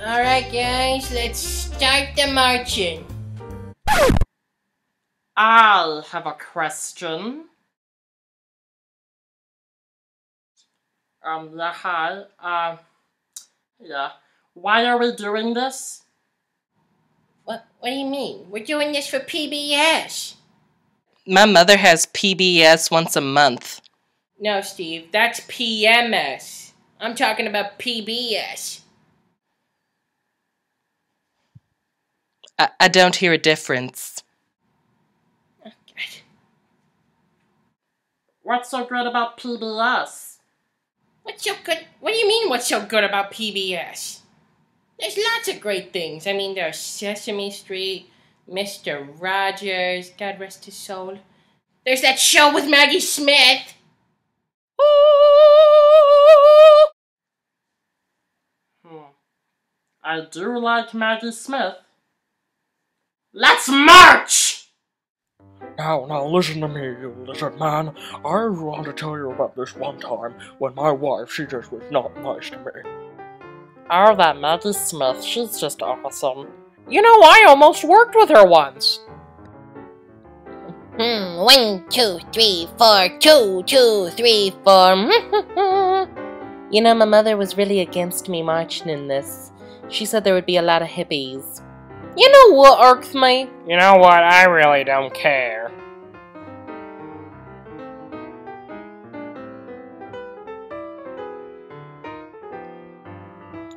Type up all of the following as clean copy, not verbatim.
Alright guys, let's start the marching. I have a question. Hi. Yeah. Why are we doing this? What do you mean? We're doing this for PBS. My mother has PBS once a month. No, Steve, that's PMS. I'm talking about PBS. I don't hear a difference. Oh, God. What's so good about PBS? What's so good? What do you mean, what's so good about PBS? There's lots of great things. I mean, there's Sesame Street, Mr. Rogers, God rest his soul. There's that show with Maggie Smith. I do like Maggie Smith. Let's march! Now listen to me, you lizard man. I want to tell you about this one time when my wife, she just was not nice to me. Oh, that Maggie Smith, she's just awesome. You know, I almost worked with her once. 1, 2, 3, 4, 2, 2, 3, 4. You know, my mother was really against me marching in this. She said there would be a lot of hippies. You know what irks me? You know what, I really don't care.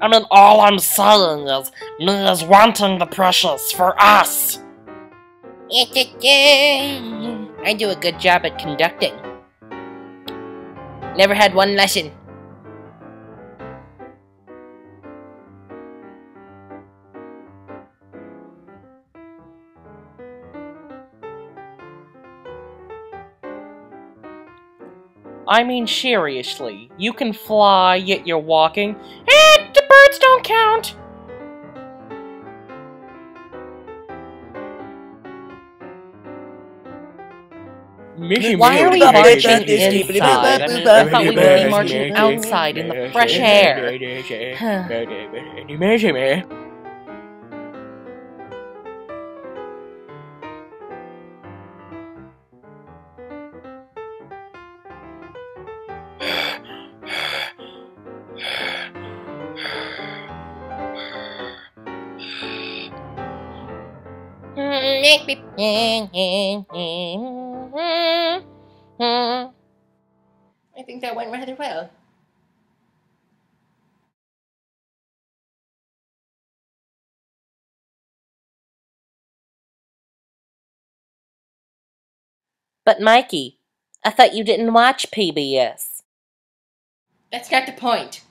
I mean, all I'm saying is, me is wanting the precious for us. I do a good job at conducting. Never had one lesson. I mean, seriously, you can fly, yet you're walking. The birds don't count! Why are we marching inside? I thought we would be marching outside in the fresh air. I think that went rather well. But Mikey, I thought you didn't watch PBS. That's not the point.